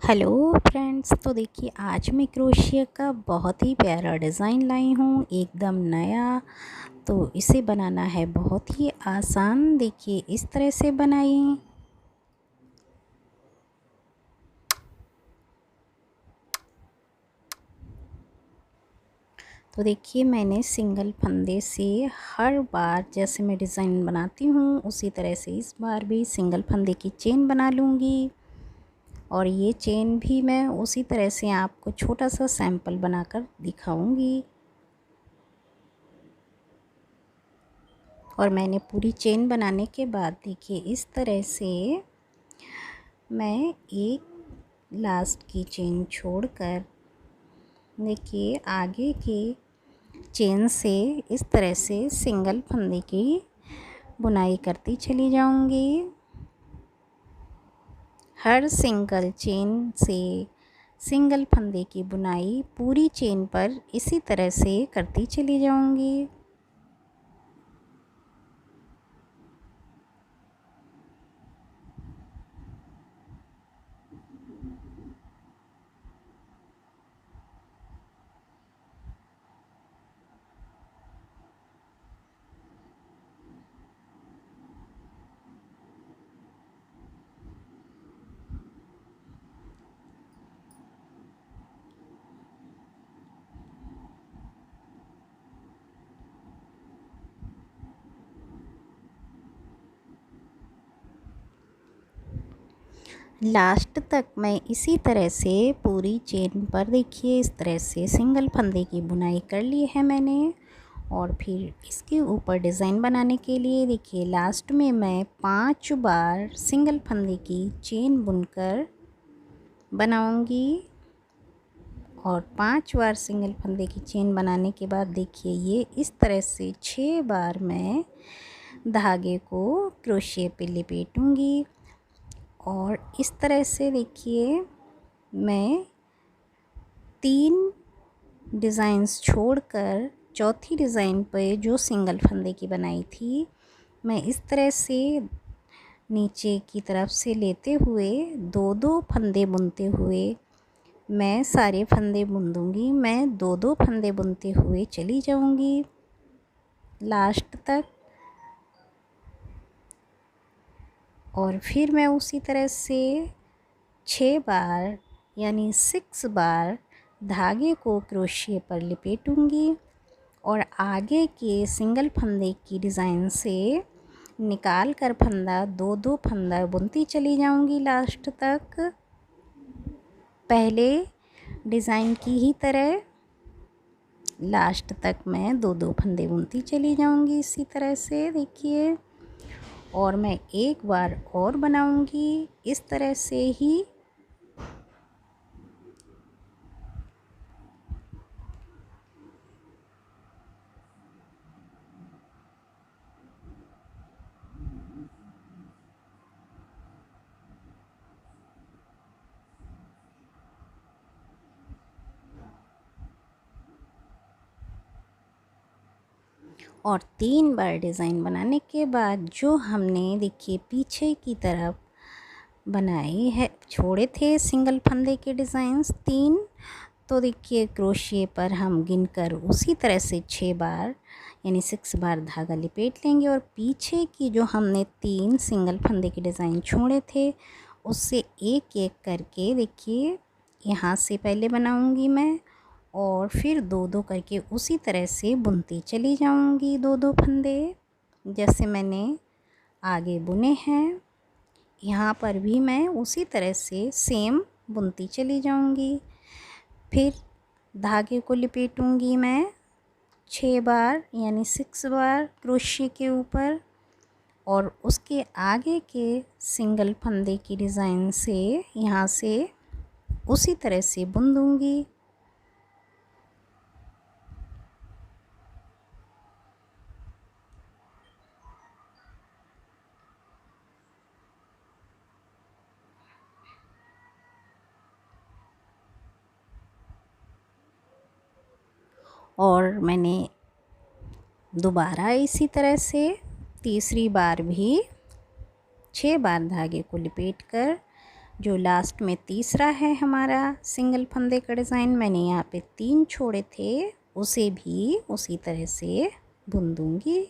Hello friends, तो देखिए आज मैं क्रोशिया का बहुत ही प्यारा डिज़ाइन लाई हूँ, एकदम नया। तो इसे बनाना है बहुत ही आसान। देखिए इस तरह से बनाइए। तो देखिए मैंने सिंगल फंदे से हर बार जैसे मैं डिज़ाइन बनाती हूँ उसी तरह से इस बार भी सिंगल फंदे की चेन बना लूँगी। और ये चेन भी मैं उसी तरह से आपको छोटा सा सैंपल बनाकर दिखाऊंगी। और मैंने पूरी चेन बनाने के बाद देखिए इस तरह से मैं एक लास्ट की चेन छोड़कर देखिए आगे की चेन से इस तरह से सिंगल फंदे की बुनाई करती चली जाऊंगी। हर सिंगल चेन से सिंगल फंदे की बुनाई पूरी चेन पर इसी तरह से करती चली जाऊंगी। लास्ट तक मैं इसी तरह से पूरी चेन पर देखिए इस तरह से सिंगल फंदे की बुनाई कर ली है मैंने। और फिर इसके ऊपर डिज़ाइन बनाने के लिए देखिए लास्ट में मैं 5 बार सिंगल फंदे की चेन बुनकर बनाऊंगी। और 5 बार सिंगल फंदे की चेन बनाने के बाद देखिए ये इस तरह से 6 बार मैं धागे को क्रोशिया पे लपेटूंगी। और इस तरह से देखिए मैं 3 डिज़ाइंस छोड़कर चौथी डिज़ाइन पे जो सिंगल फंदे की बनाई थी मैं इस तरह से नीचे की तरफ से लेते हुए 2-2 फंदे बुनते हुए मैं सारे फंदे बुन दूँगी। मैं 2-2 फंदे बुनते हुए चली जाऊँगी लास्ट तक। और फिर मैं उसी तरह से 6 बार यानी 6 बार धागे को क्रोशिया पर लपेटूँगी। और आगे के सिंगल फंदे की डिज़ाइन से निकाल कर फंदा 2-2 फंदा बुनती चली जाऊँगी लास्ट तक, पहले डिज़ाइन की ही तरह। लास्ट तक मैं 2-2 फंदे बुनती चली जाऊँगी इसी तरह से देखिए। और मैं एक बार और बनाऊँगी इस तरह से ही। और 3 बार डिज़ाइन बनाने के बाद जो हमने देखिए पीछे की तरफ बनाई है छोड़े थे सिंगल फंदे के डिज़ाइंस 3, तो देखिए क्रोशिया पर हम गिनकर उसी तरह से 6 बार यानी 6 बार धागा लपेट लेंगे। और पीछे की जो हमने 3 सिंगल फंदे के डिज़ाइन छोड़े थे उससे एक एक करके देखिए यहाँ से पहले बनाऊंगी मैं और फिर 2-2 करके उसी तरह से बुनती चली जाऊंगी 2-2 फंदे जैसे मैंने आगे बुने हैं। यहाँ पर भी मैं उसी तरह से सेम बुनती चली जाऊंगी। फिर धागे को लपेटूंगी मैं 6 बार यानी 6 बार क्रोशिया के ऊपर। और उसके आगे के सिंगल फंदे की डिज़ाइन से यहाँ से उसी तरह से बुन दूंगी। और मैंने दोबारा इसी तरह से तीसरी बार भी 6 बार धागे को लपेट कर जो लास्ट में तीसरा है हमारा सिंगल फंदे का डिज़ाइन, मैंने यहाँ पे 3 छोड़े थे, उसे भी उसी तरह से बुन दूँगी।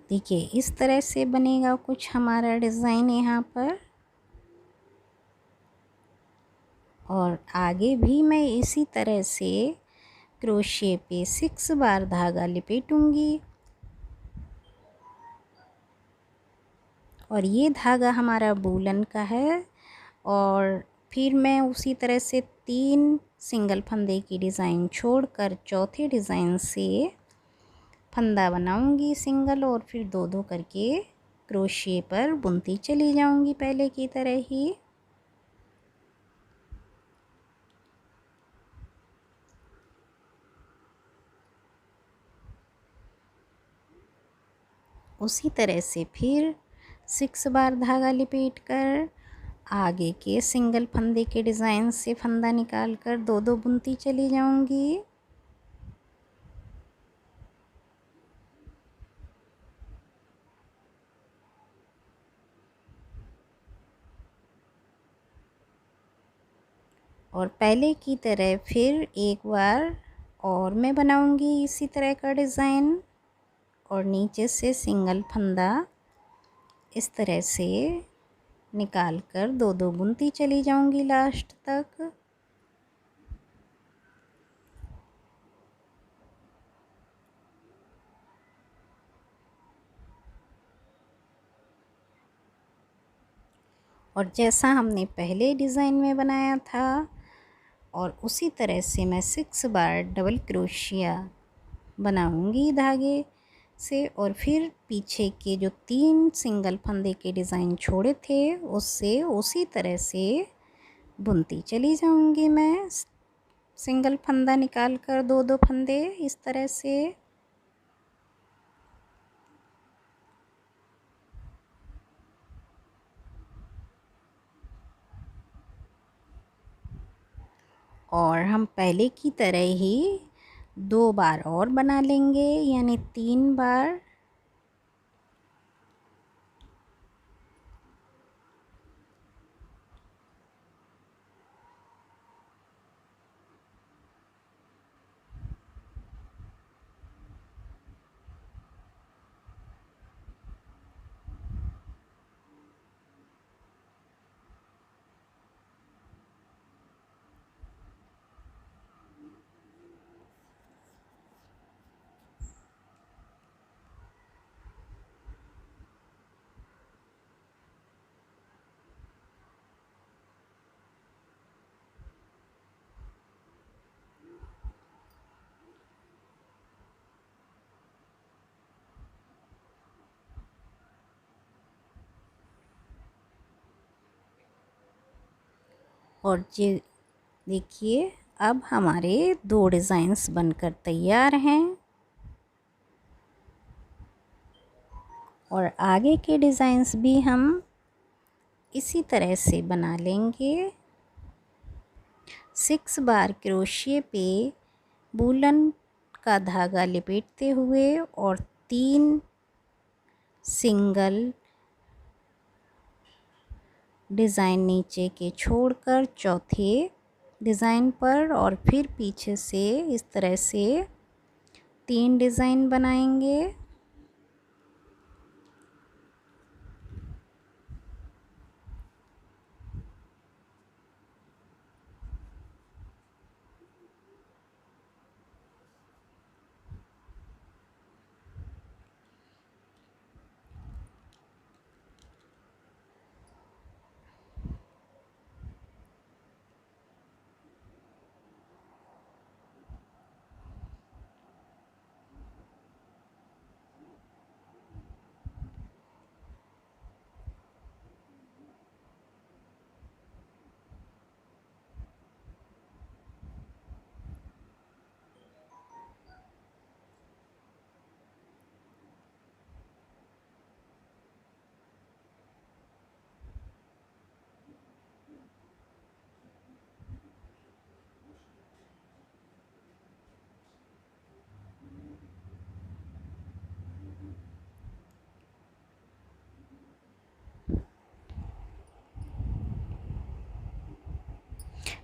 देखिए इस तरह से बनेगा कुछ हमारा डिज़ाइन यहाँ पर। और आगे भी मैं इसी तरह से क्रोशे पे 6 बार धागा लपेटूंगी। और ये धागा हमारा वूलन का है। और फिर मैं उसी तरह से 3 सिंगल फंदे की डिज़ाइन छोड़कर चौथे डिज़ाइन से फंदा बनाऊंगी सिंगल, और फिर 2-2 करके क्रोशे पर बुनती चली जाऊंगी पहले की तरह ही। उसी तरह से फिर 6 बार धागा लपेट कर आगे के सिंगल फंदे के डिज़ाइन से फंदा निकाल कर 2-2 बुनती चली जाऊंगी। और पहले की तरह फिर एक बार और मैं बनाऊंगी इसी तरह का डिज़ाइन, और नीचे से सिंगल फंदा इस तरह से निकाल कर 2-2 बुनती चली जाऊंगी लास्ट तक। और जैसा हमने पहले डिज़ाइन में बनाया था, और उसी तरह से मैं 6 बार डबल क्रोशिया बनाऊंगी धागे से, और फिर पीछे के जो 3 सिंगल फंदे के डिज़ाइन छोड़े थे उससे उसी तरह से बुनती चली जाऊंगी मैं, सिंगल फंदा निकाल कर 2-2 फंदे इस तरह से। और हम पहले की तरह ही 2 बार और बना लेंगे, यानी 3 बार। और ये देखिए अब हमारे 2 डिज़ाइंस बनकर तैयार हैं। और आगे के डिज़ाइंस भी हम इसी तरह से बना लेंगे। 6 बार क्रोशिए पे वूलन का धागा लपेटते हुए और 3 सिंगल डिज़ाइन नीचे के छोड़कर चौथे डिज़ाइन पर, और फिर पीछे से इस तरह से 3 डिज़ाइन बनाएंगे।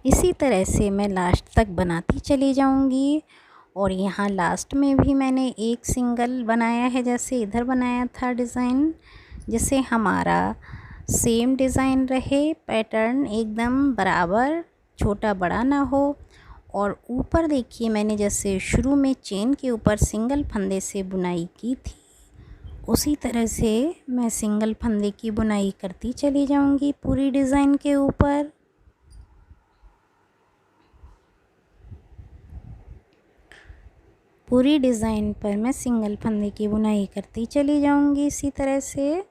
इसी तरह से मैं लास्ट तक बनाती चली जाऊंगी। और यहाँ लास्ट में भी मैंने एक सिंगल बनाया है, जैसे इधर बनाया था डिज़ाइन, जिससे हमारा सेम डिज़ाइन रहे, पैटर्न एकदम बराबर, छोटा बड़ा ना हो। और ऊपर देखिए मैंने जैसे शुरू में चेन के ऊपर सिंगल फंदे से बुनाई की थी, उसी तरह से मैं सिंगल फंदे की बुनाई करती चली जाऊंगी पूरी डिज़ाइन के ऊपर। पूरी डिज़ाइन पर मैं सिंगल फंदे की बुनाई करती चली जाऊंगी इसी तरह से।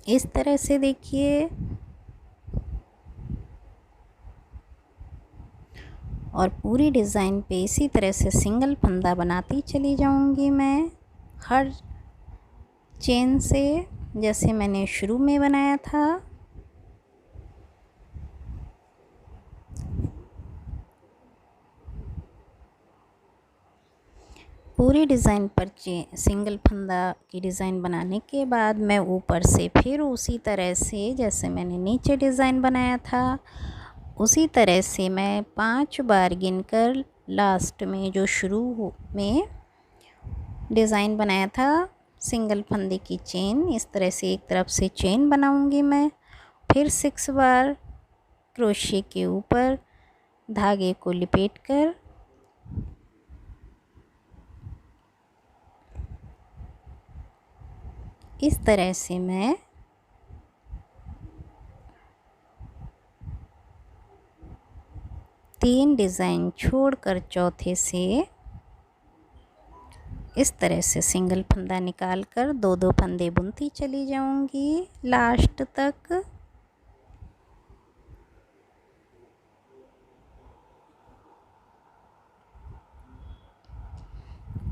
इस तरह से देखिए, और पूरी डिज़ाइन पे इसी तरह से सिंगल फंदा बनाती चली जाऊंगी मैं हर चेन से, जैसे मैंने शुरू में बनाया था। पूरी डिज़ाइन पर सिंगल फंदा की डिज़ाइन बनाने के बाद मैं ऊपर से फिर उसी तरह से जैसे मैंने नीचे डिज़ाइन बनाया था, उसी तरह से मैं 5 बार गिनकर लास्ट में जो शुरू में डिज़ाइन बनाया था सिंगल फंदे की चेन, इस तरह से एक तरफ से चेन बनाऊंगी मैं, फिर 6 बार क्रोशे के ऊपर धागे को लिपेटकर इस तरह से मैं तीन डिज़ाइन छोड़कर चौथे से इस तरह से सिंगल फंदा निकालकर दो दो फंदे बुनती चली जाऊंगी लास्ट तक।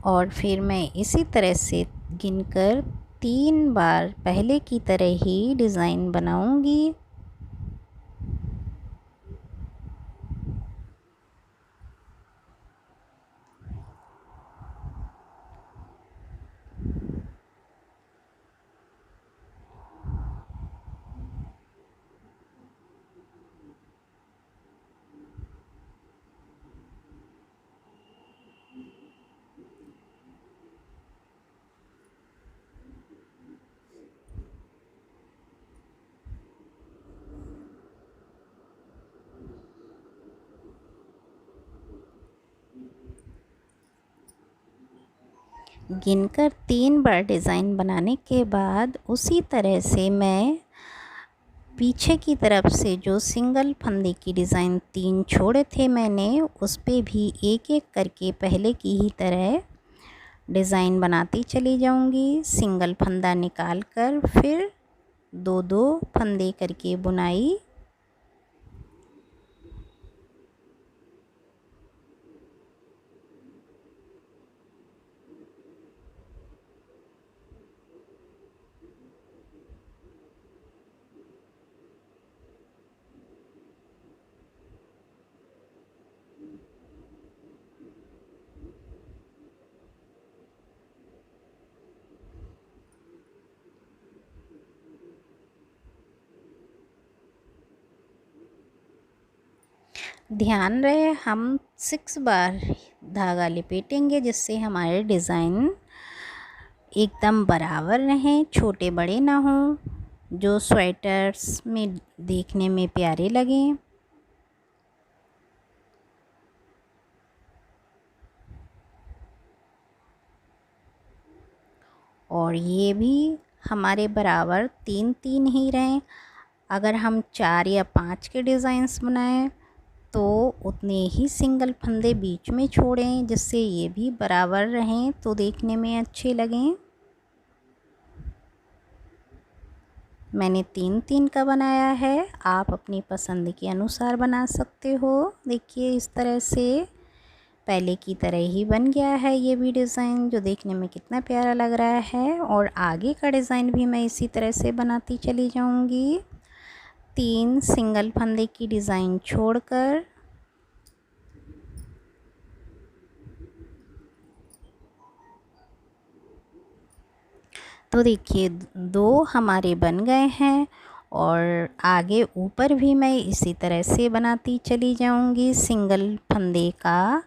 और फिर मैं इसी तरह से गिनकर 3 बार पहले की तरह ही डिज़ाइन बनाऊंगी। गिनकर 3 बार डिज़ाइन बनाने के बाद उसी तरह से मैं पीछे की तरफ से जो सिंगल फंदे की डिज़ाइन 3 छोड़े थे मैंने, उस पे भी एक एक करके पहले की ही तरह डिज़ाइन बनाती चली जाऊंगी, सिंगल फंदा निकाल कर फिर दो दो फंदे करके बुनाई। ध्यान रहे हम 6 बार धागा लिपेटेंगे, जिससे हमारे डिज़ाइन एकदम बराबर रहें, छोटे बड़े ना हों, जो स्वेटर्स में देखने में प्यारे लगें। और ये भी हमारे बराबर 3-3 ही रहें। अगर हम 4 या 5 के डिज़ाइंस बनाएं तो उतने ही सिंगल फंदे बीच में छोड़ें, जिससे ये भी बराबर रहें तो देखने में अच्छे लगें। मैंने 3-3 का बनाया है, आप अपनी पसंद के अनुसार बना सकते हो। देखिए इस तरह से पहले की तरह ही बन गया है ये भी डिज़ाइन, जो देखने में कितना प्यारा लग रहा है। और आगे का डिज़ाइन भी मैं इसी तरह से बनाती चली जाऊंगी, 3 सिंगल फंदे की डिज़ाइन छोड़कर। तो देखिए 2 हमारे बन गए हैं और आगे ऊपर भी मैं इसी तरह से बनाती चली जाऊंगी सिंगल फंदे का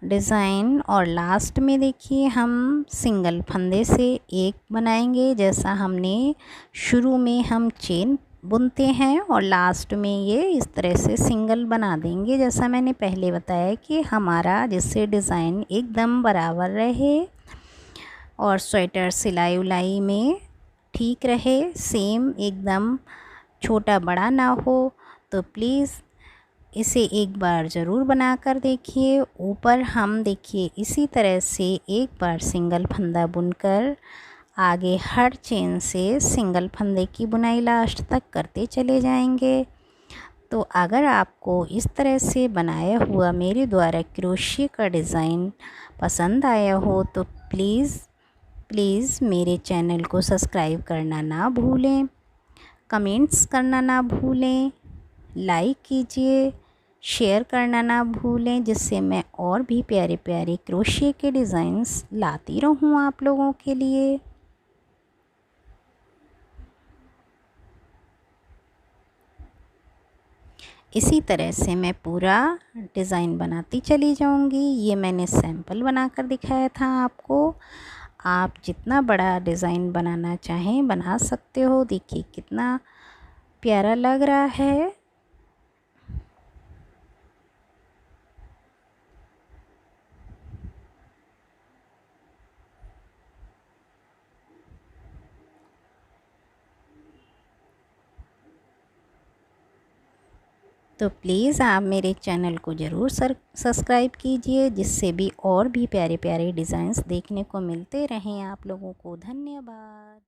डिज़ाइन। और लास्ट में देखिए हम सिंगल फंदे से एक बनाएंगे, जैसा हमने शुरू में हम चेन बुनते हैं और लास्ट में ये इस तरह से सिंगल बना देंगे, जैसा मैंने पहले बताया कि हमारा जिससे डिज़ाइन एकदम बराबर रहे और स्वेटर सिलाई उलाई में ठीक रहे, सेम एकदम छोटा बड़ा ना हो। तो प्लीज़ इसे एक बार ज़रूर बना कर देखिए। ऊपर हम देखिए इसी तरह से एक बार सिंगल फंदा बुनकर आगे हर चेन से सिंगल फंदे की बुनाई लास्ट तक करते चले जाएंगे। तो अगर आपको इस तरह से बनाया हुआ मेरे द्वारा क्रोशिया का डिज़ाइन पसंद आया हो तो प्लीज़ मेरे चैनल को सब्सक्राइब करना ना भूलें, कमेंट्स करना ना भूलें, लाइक कीजिए, शेयर करना ना भूलें, जिससे मैं और भी प्यारे प्यारे क्रोशिया के डिज़ाइंस लाती रहूं आप लोगों के लिए। इसी तरह से मैं पूरा डिज़ाइन बनाती चली जाऊंगी। ये मैंने सैंपल बनाकर दिखाया था आपको, आप जितना बड़ा डिज़ाइन बनाना चाहें बना सकते हो। देखिए कितना प्यारा लग रहा है। तो प्लीज़ आप मेरे चैनल को ज़रूर सब्सक्राइब कीजिए, जिससे भी और भी प्यारे प्यारे डिज़ाइंस देखने को मिलते रहें आप लोगों को। धन्यवाद।